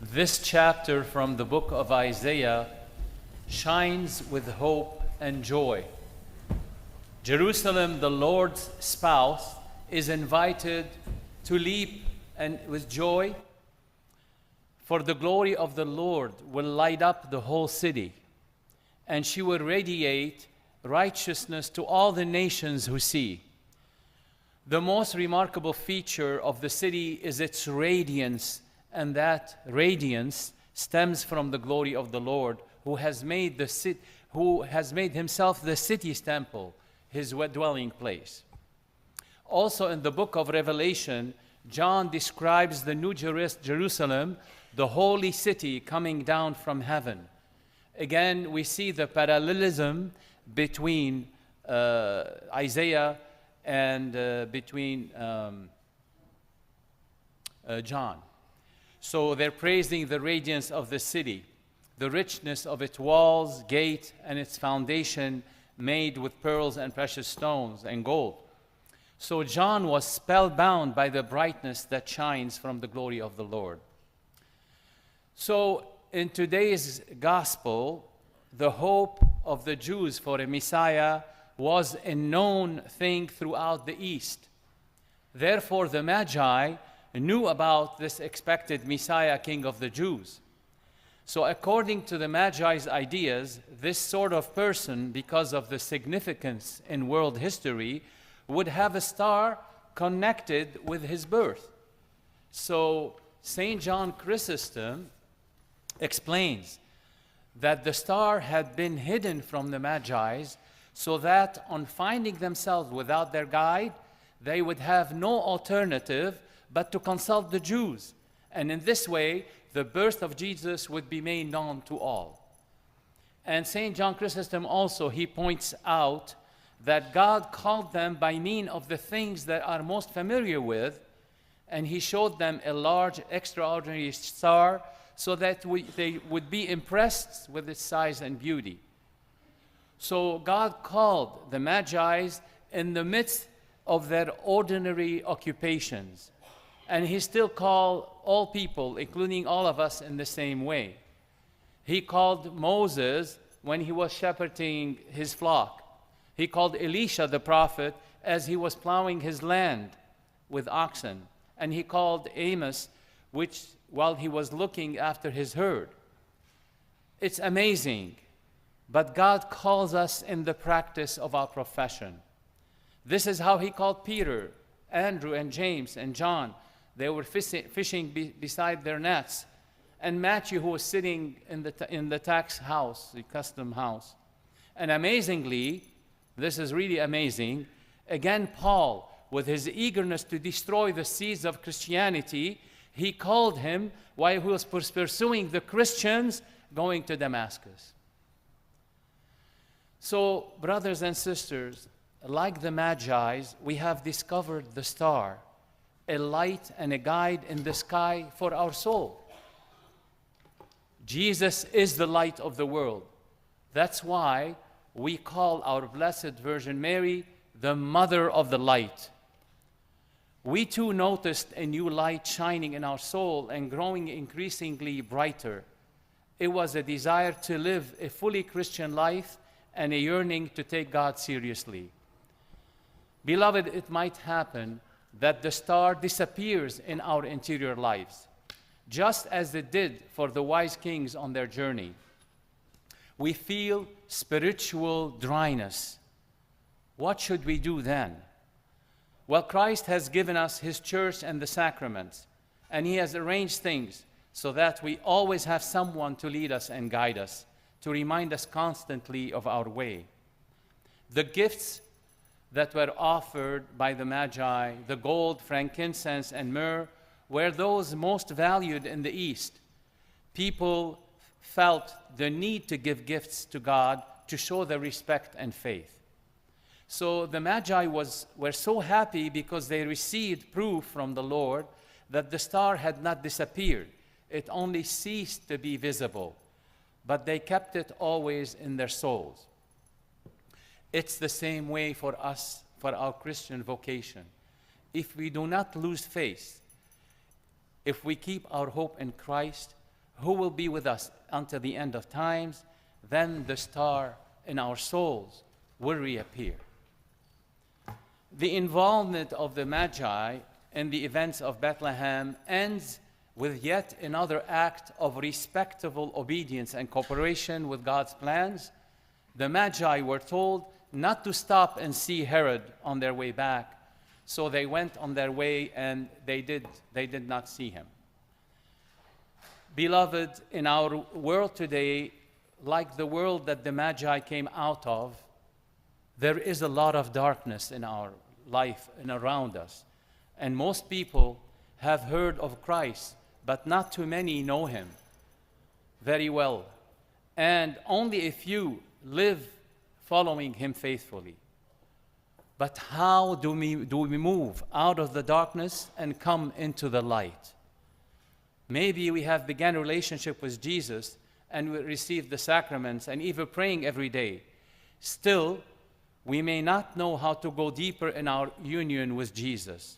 This chapter from the book of Isaiah shines with hope and joy. Jerusalem, the Lord's spouse, is invited to leap and with joy, for the glory of the Lord will light up the whole city, and she will radiate righteousness to all the nations who see. The most remarkable feature of the city is its radiance, and that radiance stems from the glory of the Lord, who has made himself the city's temple, his dwelling place. Also in the book of Revelation, John describes the new Jerusalem, the holy city coming down from heaven. Again, we see the parallelism between Isaiah and between John. So they're praising the radiance of the city, the richness of its walls, gate, and its foundation made with pearls and precious stones and gold. So John was spellbound by the brightness that shines from the glory of the Lord. So in today's gospel, the hope of the Jews for a Messiah was a known thing throughout the East. Therefore, the Magi knew about this expected Messiah, King of the Jews. So according to the Magi's ideas, this sort of person, because of the significance in world history, would have a star connected with his birth. So St. John Chrysostom explains that the star had been hidden from the Magi's so that on finding themselves without their guide, they would have no alternative but to consult the Jews. And in this way, the birth of Jesus would be made known to all. And St. John Chrysostom also, he points out that God called them by means of the things that are most familiar with, and he showed them a large, extraordinary star so that they would be impressed with its size and beauty. So God called the Magi's in the midst of their ordinary occupations. And he still called all people, including all of us, in the same way. He called Moses when he was shepherding his flock. He called Elisha the prophet as he was plowing his land with oxen. And he called Amos while he was looking after his herd. It's amazing, but God calls us in the practice of our profession. This is how he called Peter, Andrew, and James, and John. They were fishing beside their nets. And Matthew, who was sitting in the tax house, the custom house. And amazingly, this is really amazing, again, Paul, with his eagerness to destroy the seeds of Christianity, he called him while he was pursuing the Christians going to Damascus. So, brothers and sisters, like the Magi's, we have discovered the star, a light and a guide in the sky for our soul. Jesus is the light of the world. That's why we call our Blessed Virgin Mary the Mother of the Light. We too noticed a new light shining in our soul and growing increasingly brighter. It was a desire to live a fully Christian life and a yearning to take God seriously. Beloved, it might happen that the star disappears in our interior lives, just as it did for the wise kings on their journey. We feel spiritual dryness. What should we do then? Well, Christ has given us his church and the sacraments, and he has arranged things so that we always have someone to lead us and guide us, to remind us constantly of our way. The gifts that were offered by the Magi, the gold, frankincense, and myrrh, were those most valued in the East. People felt the need to give gifts to God to show their respect and faith. So the Magi were so happy because they received proof from the Lord that the star had not disappeared. It only ceased to be visible, but they kept it always in their souls. It's the same way for us, for our Christian vocation. If we do not lose faith, if we keep our hope in Christ, who will be with us until the end of times, then the star in our souls will reappear. The involvement of the Magi in the events of Bethlehem ends with yet another act of respectable obedience and cooperation with God's plans. The Magi were told not to stop and see Herod on their way back, so they went on their way and they did not see him. Beloved, in our world today, like the world that the Magi came out of, there is a lot of darkness in our life and around us. And most people have heard of Christ, but not too many know him very well. And only a few live following him faithfully. But how do we move out of the darkness and come into the light? Maybe we have begun a relationship with Jesus and we received the sacraments and even praying every day. Still, we may not know how to go deeper in our union with Jesus.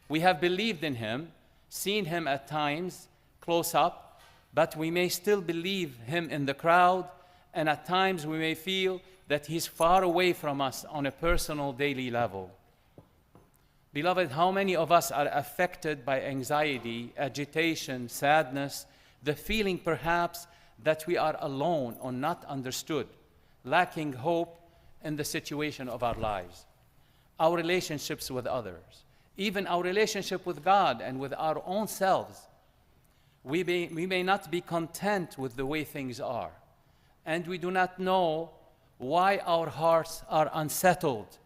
We have believed in him, seen him at times close up, but we may still believe him in the crowd, and at times we may feel that he's far away from us on a personal daily level. Beloved, how many of us are affected by anxiety, agitation, sadness, the feeling perhaps that we are alone or not understood, lacking hope in the situation of our lives, our relationships with others, even our relationship with God and with our own selves? We may not be content with the way things are, and we do not know why our hearts are unsettled,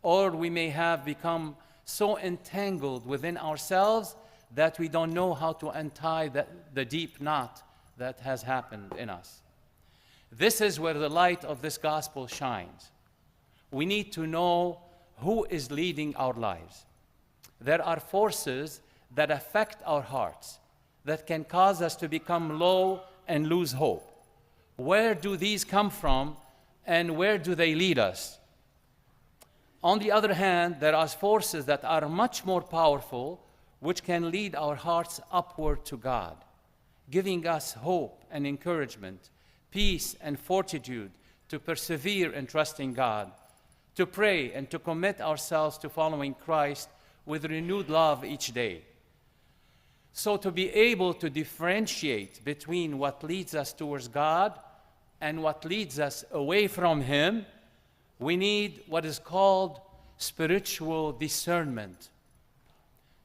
or we may have become so entangled within ourselves that we don't know how to untie the deep knot that has happened in us. This is where the light of this gospel shines. We need to know who is leading our lives. There are forces that affect our hearts that can cause us to become low and lose hope. Where do these come from, and where do they lead us? On the other hand, there are forces that are much more powerful, which can lead our hearts upward to God, giving us hope and encouragement, peace and fortitude to persevere in trusting God, to pray and to commit ourselves to following Christ with renewed love each day. So to be able to differentiate between what leads us towards God and what leads us away from him, we need what is called spiritual discernment.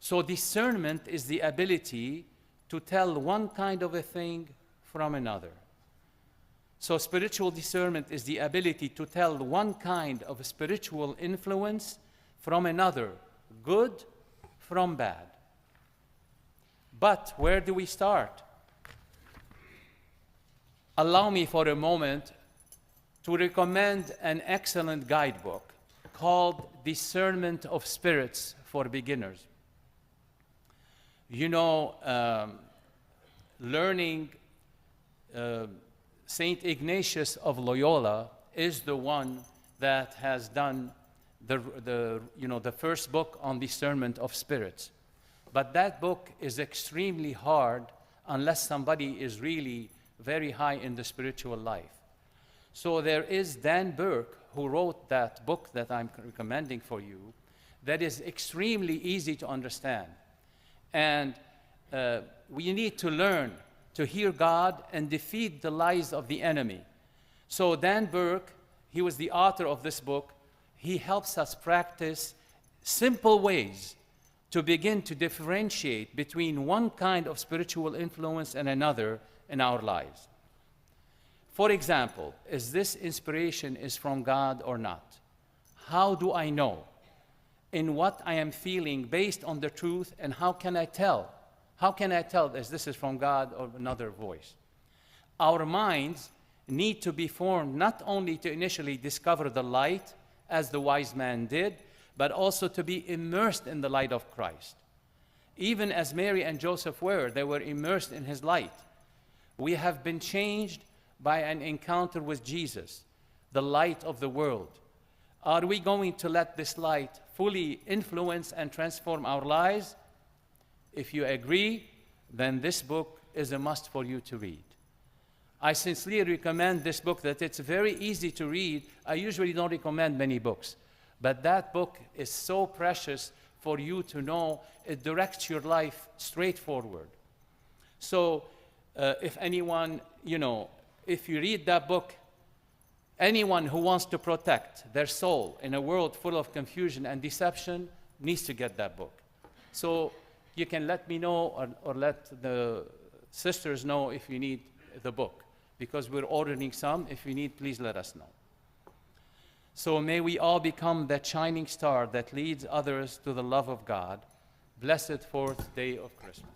So discernment is the ability to tell one kind of a thing from another. So spiritual discernment is the ability to tell one kind of a spiritual influence from another, good from bad. But where do we start? Allow me for a moment to recommend an excellent guidebook called Discernment of Spirits for Beginners. You know, learning Saint Ignatius of Loyola is the one that has done the first book on discernment of spirits. But that book is extremely hard unless somebody is really very high in the spiritual life. So there is Dan Burke, who wrote that book that I'm recommending for you, that is extremely easy to understand. And we need to learn to hear God and defeat the lies of the enemy. So Dan Burke, he was the author of this book. He helps us practice simple ways to begin to differentiate between one kind of spiritual influence and another in our lives. For example, is this inspiration is from God or not? How do I know in what I am feeling based on the truth, and how can I tell? How can I tell if this is from God or another voice? Our minds need to be formed not only to initially discover the light, as the wise man did, but also to be immersed in the light of Christ. Even as Mary and Joseph were, they were immersed in his light. We have been changed by an encounter with Jesus, the light of the world. Are we going to let this light fully influence and transform our lives? If you agree, then this book is a must for you to read. I sincerely recommend this book, that it's very easy to read. I usually don't recommend many books, but that book is so precious for you to know. It directs your life straight forward. So if anyone, if you read that book, anyone who wants to protect their soul in a world full of confusion and deception needs to get that book. So you can let me know or let the sisters know if you need the book, because we're ordering some. If you need, please let us know. So may we all become that shining star that leads others to the love of God. Blessed fourth day of Christmas.